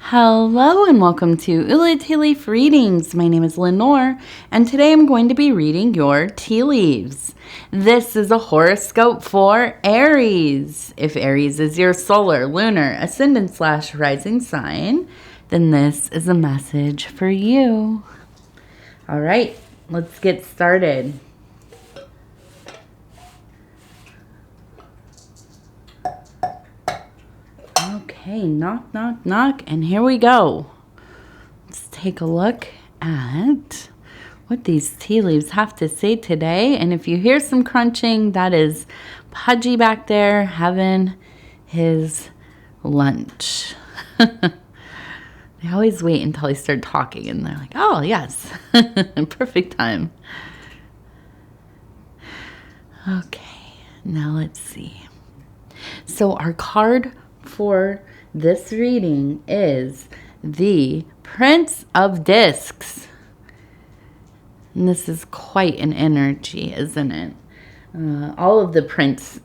Hello and welcome to Ula Tea Leaf Readings. My name is Lenor, and today I'm going to be reading your tea leaves. This is a horoscope for Aries. If Aries is your solar, lunar, ascendant / rising sign, then this is a message for you. All right, let's get started. Okay, knock, knock, knock, and here we go. Let's take a look at what these tea leaves have to say today. And if you hear some crunching, that is Pudgy back there having his lunch. They always wait until I start talking, and they're like, oh, yes, perfect time. Okay, now let's see. So our card for this reading is the Prince of Discs. And this is quite an energy, isn't it? All of the Prince,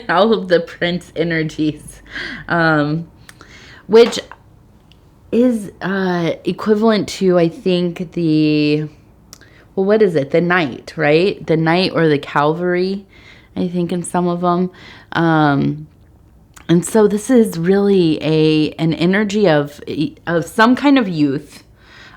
all of the Prince energies, which is equivalent to, I think, what is it? The Knight, right? The Knight or the Cavalry, I think, in some of them. And so this is really an energy of some kind of youth.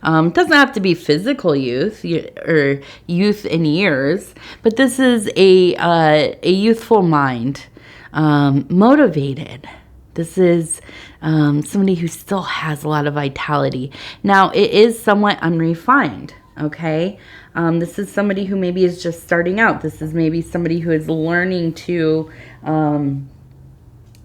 It doesn't have to be physical youth or youth in years, but this is a youthful mind, motivated. This is somebody who still has a lot of vitality. Now, it is somewhat unrefined, okay? This is somebody who maybe is just starting out. This is maybe somebody who is learning to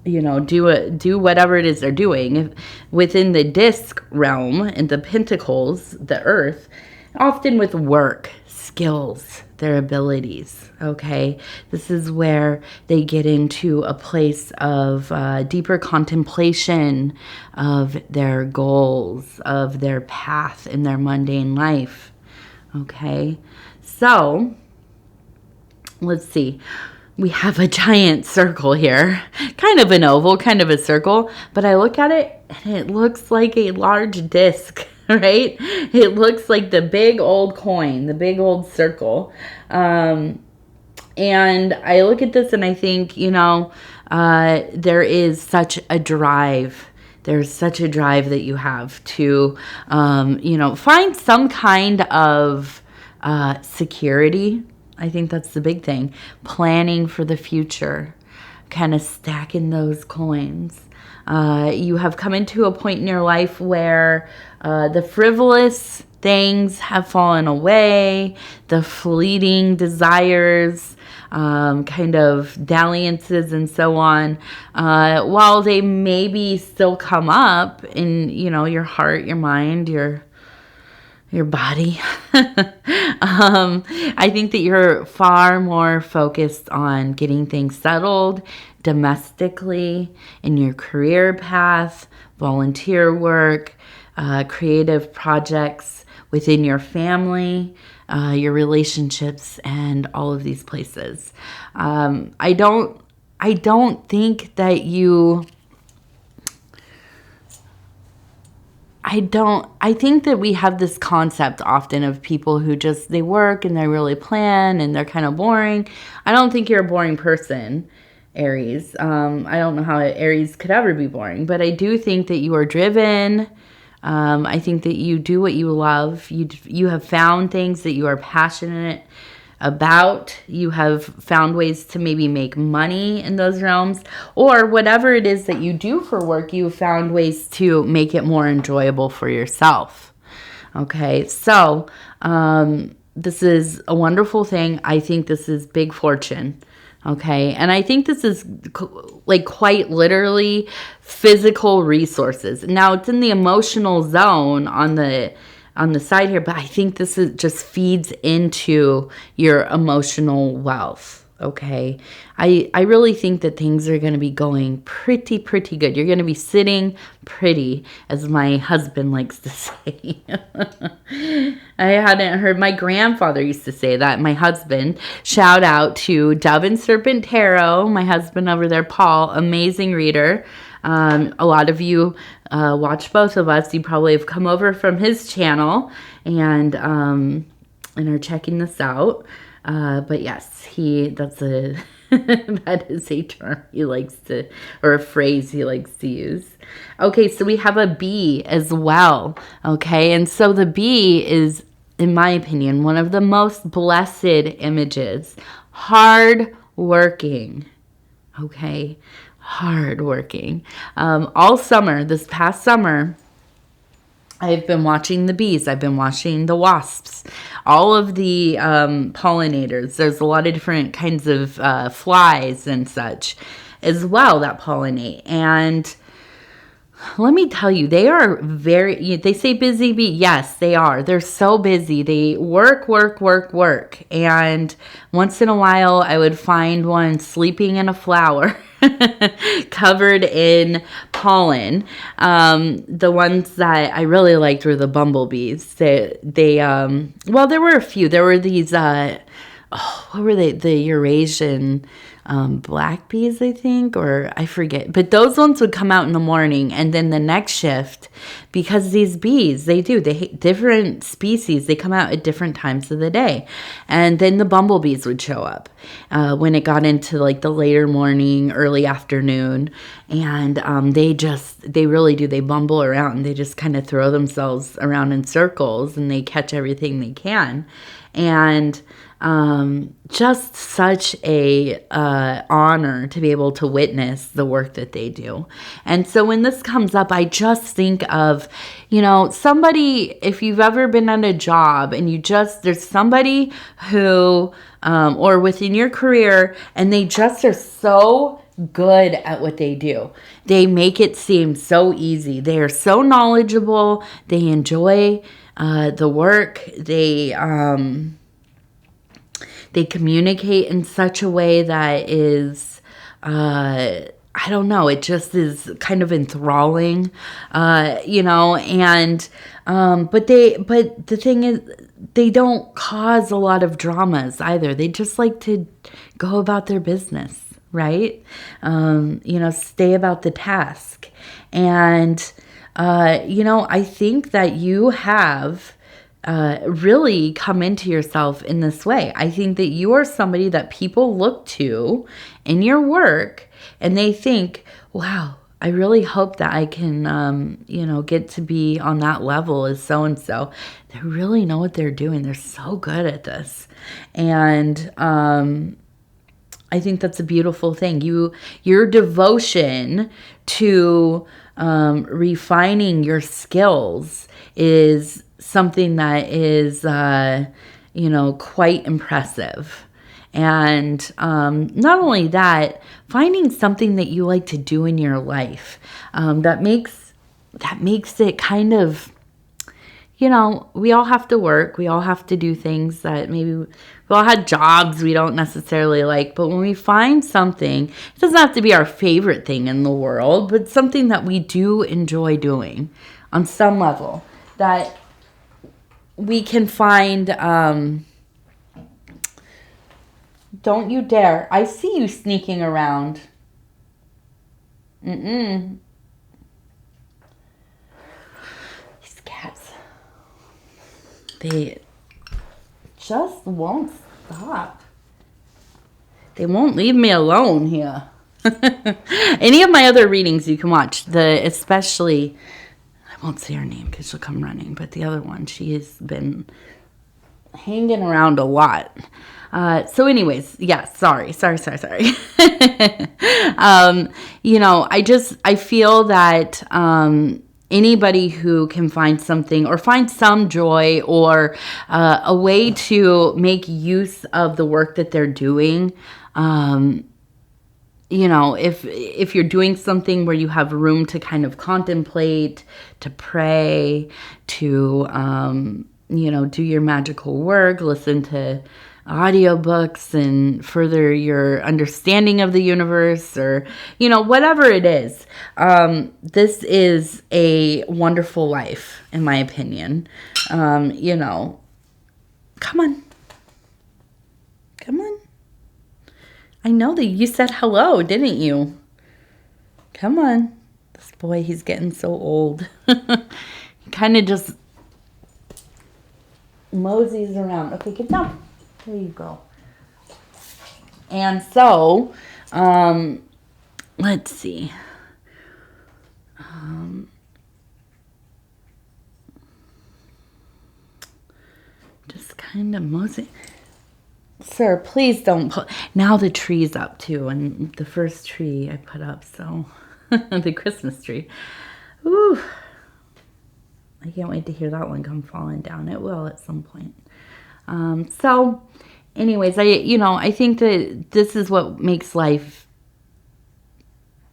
do whatever it is they're doing within the disc realm and the pentacles, the earth, often with work, skills, their abilities. Okay, this is where they get into a place of deeper contemplation of their goals, of their path in their mundane life. Okay, so let's see. We have a giant circle here, kind of an oval, kind of a circle, but I look at it and it looks like a large disc, right? It looks like the big old coin, the big old circle. And I look at this and I think, there is such a drive. There's such a drive that you have to, find some kind of security. I think that's the big thing. Planning for the future, kind of stacking those coins. You have come into a point in your life where the frivolous things have fallen away, the fleeting desires, kind of dalliances and so on, while they maybe still come up in, your heart, your mind, your body. I think that you're far more focused on getting things settled domestically, in your career path, volunteer work, creative projects within your family, your relationships, and all of these places. I don't think that you... I think that we have this concept often of people who just, they work and they really plan and they're kind of boring. I don't think you're a boring person, Aries. I don't know how Aries could ever be boring, but I do think that you are driven. I think that you do what you love. You have found things that you are passionate about. You have found ways to maybe make money in those realms, or whatever it is that you do for work, you found ways to make it more enjoyable for yourself. Okay, so this is a wonderful thing. I think this is big fortune. Okay, and I think this is like quite literally physical resources. Now it's in the emotional zone on the side here, but I think this is just feeds into your emotional wealth. Okay, I really think that things are going to be going pretty good. You're going to be sitting pretty, as my husband likes to say. I hadn't heard, my grandfather used to say that. My husband, shout out to Dove and Serpent Tarot, my husband over there, Paul, amazing reader. A lot of you watch both of us. You probably have come over from his channel and are checking this out. But yes, that's a that is a term he likes to, or a phrase he likes to use. Okay, so we have a bee as well. Okay, and so the bee is, in my opinion, one of the most blessed images. Hard working. Okay, hard working. All summer, this past summer, I've been watching the bees. I've been watching the wasps, all of the pollinators. There's a lot of different kinds of flies and such as well that pollinate. And let me tell you, they are they say busy bee. Yes, they are. They're so busy. They work. And once in a while, I would find one sleeping in a flower covered in pollen. The ones that I really liked were the bumblebees. Well, there were a few. There were these, what were they? The Eurasian black bees, I think, or I forget. But those ones would come out in the morning, and then the next shift, because these bees, different species, they come out at different times of the day. And then the bumblebees would show up when it got into like the later morning, early afternoon. And they really do. They bumble around. They just kind of throw themselves around in circles, and they catch everything they can. And just such a honor to be able to witness the work that they do. And so when this comes up, I just think of, somebody, if you've ever been on a job and there's somebody who, or within your career, and they just are so good at what they do. They make it seem so easy. They are so knowledgeable. They enjoy the work. They communicate in such a way that is, I don't know, it just is kind of enthralling, but the thing is, they don't cause a lot of dramas either. They just like to go about their business, right? Stay about the task. And, I think that you have really come into yourself in this way. I think that you are somebody that people look to in your work, and they think, wow, I really hope that I can, get to be on that level as so-and-so. They really know what they're doing. They're so good at this. And I think that's a beautiful thing. Your devotion to refining your skills is something that is, quite impressive. And not only that, finding something that you like to do in your life that makes it kind of, we all have to work. We all have to do things that maybe we all had jobs we don't necessarily like. But when we find something, it doesn't have to be our favorite thing in the world, but something that we do enjoy doing on some level, that we can find, don't you dare. I see you sneaking around. These cats, they just won't stop. They won't leave me alone here. Any of my other readings you can watch, especially, I won't say her name because she'll come running, but the other one, she has been hanging around a lot. So anyways, yeah, sorry. I feel that anybody who can find something or find some joy or a way to make use of the work that they're doing, if you're doing something where you have room to kind of contemplate, to pray, to, do your magical work, listen to audiobooks and further your understanding of the universe, or, whatever it is. This is a wonderful life, in my opinion. Come on. I know that you said hello, didn't you? Come on. This Boy, he's getting so old. He kind of just moseys around. Okay, get down. There you go. And so, let's see. Just kind of mosey. Sir, please don't put... Now the tree's up too, and the first tree I put up, so... the Christmas tree. Ooh. I can't wait to hear that one come falling down. It will at some point. So, anyways, I think that this is what makes life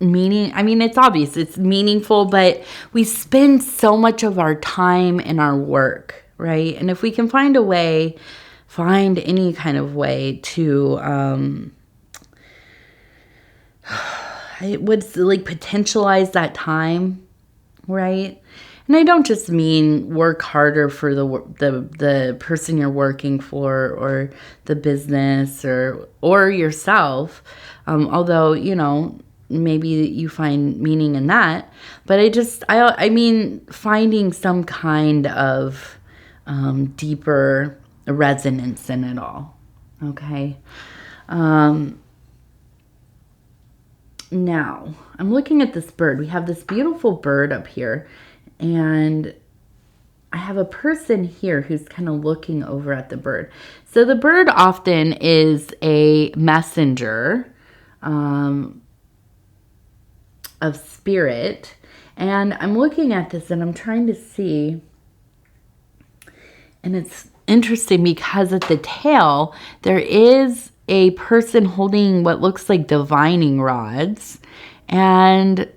I mean, it's obvious. It's meaningful, but we spend so much of our time in our work, right? And if we can find any kind of way to... it would like potentialize that time, right? And I don't just mean work harder for the person you're working for, or the business, or yourself. Although, maybe you find meaning in that. But I mean finding some kind of deeper resonance in it all. Okay. Now, I'm looking at this bird. We have this beautiful bird up here, and I have a person here who's kind of looking over at the bird. So the bird often is a messenger of spirit, and I'm looking at this and I'm trying to see, and it's interesting because at the tail, there is a person holding what looks like divining rods. And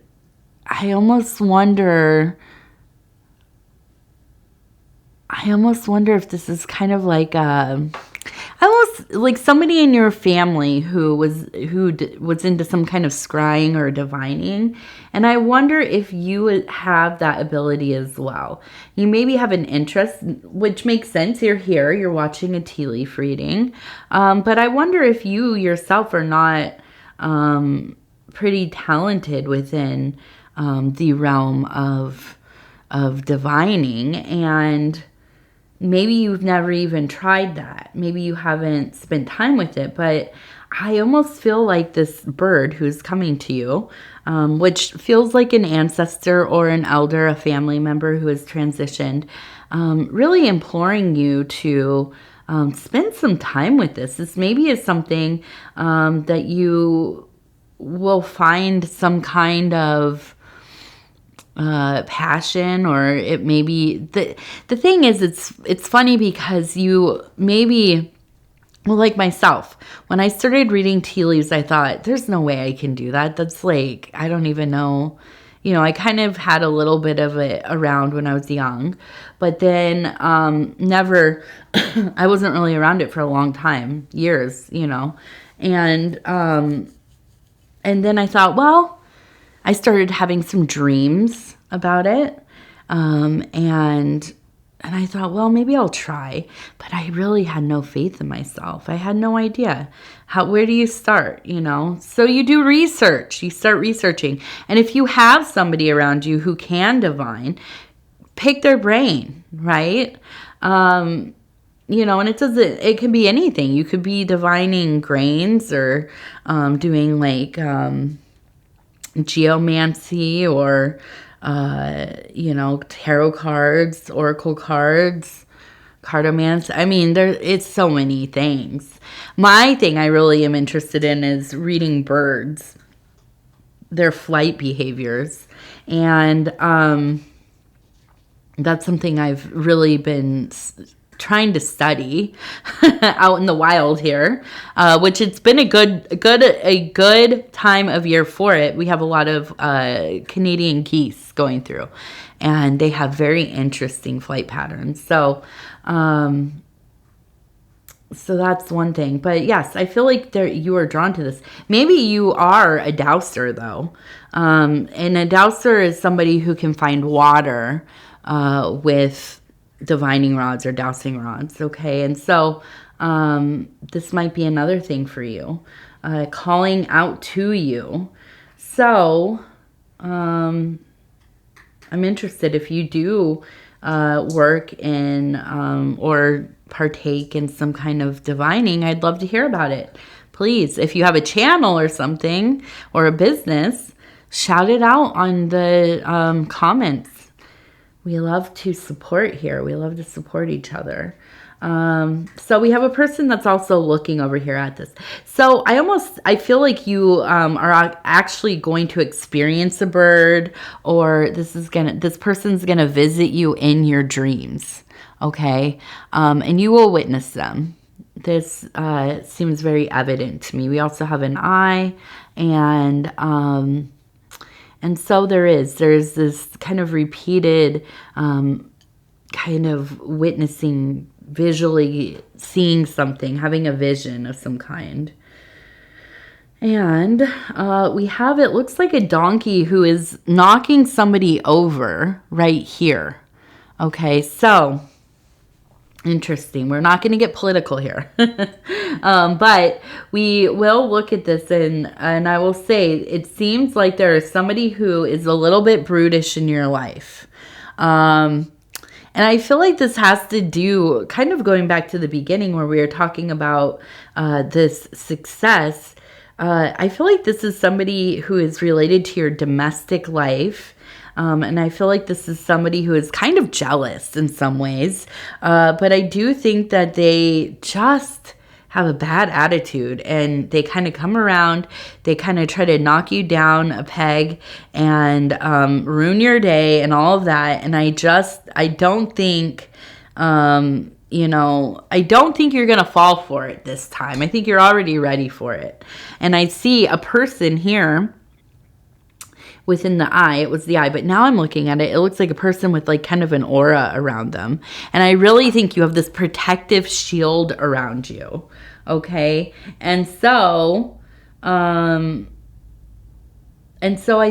I almost wonder if this is kind of like almost like somebody in your family who was into some kind of scrying or divining. And I wonder if you would have that ability as well. You maybe have an interest, which makes sense. You're here, you're watching a tea leaf reading. But I wonder if you yourself are not pretty talented within the realm of divining, and maybe you've never even tried that. Maybe you haven't spent time with it, but I almost feel like this bird who's coming to you, which feels like an ancestor or an elder, a family member who has transitioned, really imploring you to spend some time with this. This maybe is something that you will find some kind of passion, or it may be the thing is, it's funny because you maybe, well, like myself, when I started reading tea leaves, I thought there's no way I can do that. That's like, I don't even know, I kind of had a little bit of it around when I was young, but then never I wasn't really around it for a long time, years, and then I thought, well, I started having some dreams about it, and I thought, well, maybe I'll try, but I really had no faith in myself. I had no idea. Where do you start, So you do research. You start researching. And if you have somebody around you who can divine, pick their brain, right? And it can be anything. You could be divining grains, or doing like geomancy, or tarot cards, oracle cards, cartomancy. I mean, it's so many things. My thing I really am interested in is reading birds, their flight behaviors, and that's something I've really been trying to study out in the wild here, which it's been a good time of year for it. We have a lot of Canadian geese going through, and they have very interesting flight patterns. So that's one thing. But yes, I feel like you are drawn to this. Maybe you are a dowser, though, and a dowser is somebody who can find water with divining rods or dowsing rods. Okay. And so this might be another thing for you, calling out to you. So I'm interested if you do work in or partake in some kind of divining. I'd love to hear about it. Please, if you have a channel or something or a business, shout it out on the comments. We love to support here. We love to support each other. So we have a person that's also looking over here at this. So I feel like you are actually going to experience a bird, or this person's gonna visit you in your dreams. Okay. And you will witness them. This seems very evident to me. We also have an eye, and so there's this kind of repeated kind of witnessing, visually seeing something, having a vision of some kind. And we have, it looks like a donkey who is knocking somebody over right here. Okay, so interesting. We're not going to get political here. But we will look at this, and I will say it seems like there is somebody who is a little bit brutish in your life. And I feel like this has to do, kind of going back to the beginning where we were talking about this success. I feel like this is somebody who is related to your domestic life. And I feel like this is somebody who is kind of jealous in some ways. But I do think that they just have a bad attitude, and they kind of come around, they kind of try to knock you down a peg and ruin your day and all of that. And I don't think, I don't think you're going to fall for it this time. I think you're already ready for it. And I see a person here within the eye. It was the eye, but now I'm looking at it. It looks like a person with like kind of an aura around them. And I really think you have this protective shield around you. Okay. And so I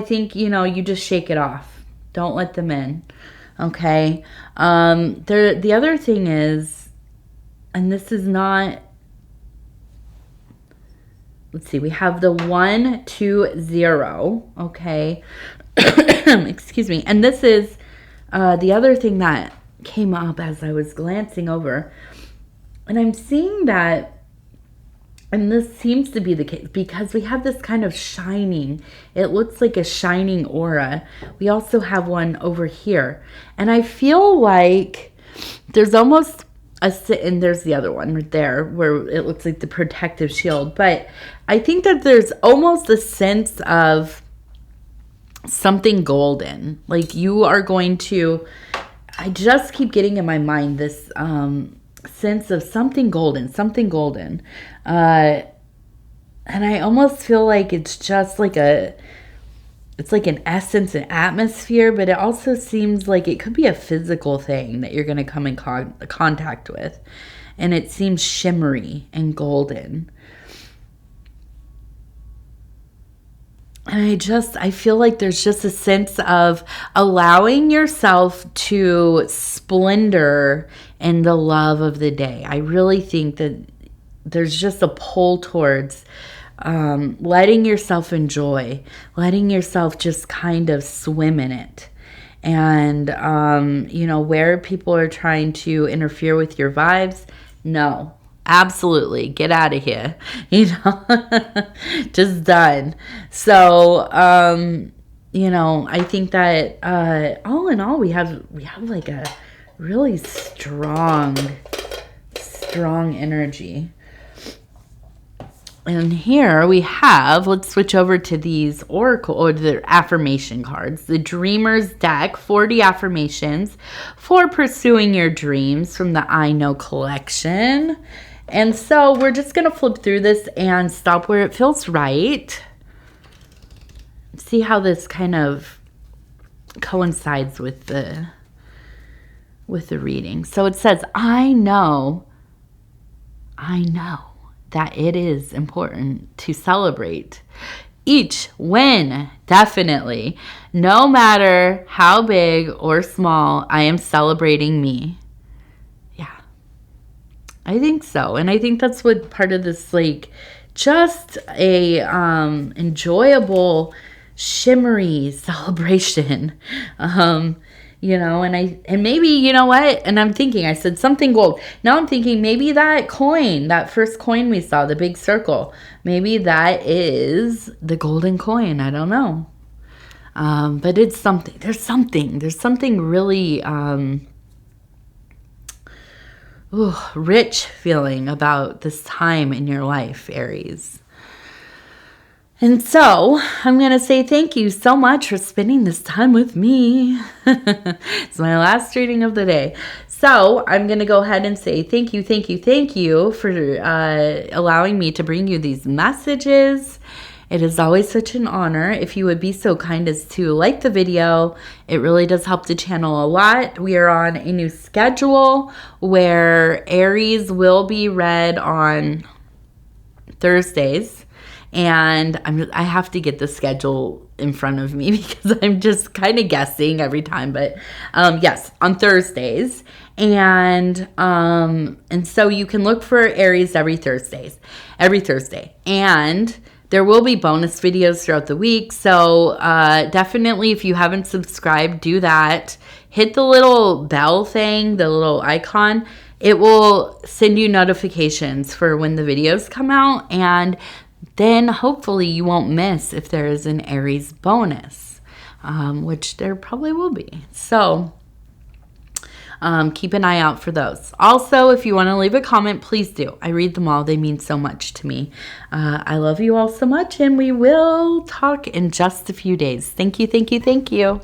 think, you just shake it off. Don't let them in. Okay. The other thing is, and this is not, let's see, we have the 120, okay? Excuse me. And this is the other thing that came up as I was glancing over. And I'm seeing that, and this seems to be the case, because we have this kind of shining, it looks like a shining aura. We also have one over here. And I feel like there's almost and there's the other one right there where it looks like the protective shield. But I think that there's almost a sense of something golden. Like you are going to, I just keep getting in my mind this sense of something golden. And I almost feel like it's just like it's like an essence, an atmosphere, but it also seems like it could be a physical thing that you're going to come in contact with. And it seems shimmery and golden. And I feel like there's just a sense of allowing yourself to splendor in the love of the day. I really think that there's just a pull towards letting yourself enjoy, letting yourself just kind of swim in it. And, where people are trying to interfere with your vibes, no, absolutely, get out of here, just done. So, I think that all in all, we have like a really strong energy. And here we have, let's switch over to these oracle or the affirmation cards. The Dreamer's deck, 40 affirmations for pursuing your dreams from the I Know collection. And so we're just going to flip through this and stop where it feels right. See how this kind of coincides with the reading. So it says, I know that it is important to celebrate each win, definitely. No matter how big or small, I am celebrating me. Yeah, I think so. And I think that's what part of this, like, just a enjoyable shimmery celebration. And maybe, you know what? And I'm thinking, I said something gold. Now I'm thinking maybe that coin, that first coin we saw, the big circle, maybe that is the golden coin. I don't know. But it's something. There's something really rich feeling about this time in your life, Aries. And so I'm going to say thank you so much for spending this time with me. It's my last reading of the day. So I'm going to go ahead and say thank you for allowing me to bring you these messages. It is always such an honor. If you would be so kind as to like the video, it really does help the channel a lot. We are on a new schedule where Aries will be read on Thursdays. And I have to get the schedule in front of me because I'm just kind of guessing every time. But yes, on Thursdays. And so you can look for Aries every Thursday. And there will be bonus videos throughout the week. So definitely, if you haven't subscribed, do that. Hit the little bell thing, the little icon. It will send you notifications for when the videos come out. And then hopefully you won't miss if there is an Aries bonus, which there probably will be. So keep an eye out for those. Also, if you want to leave a comment, please do. I read them all. They mean so much to me. I love you all so much, and we will talk in just a few days. Thank you.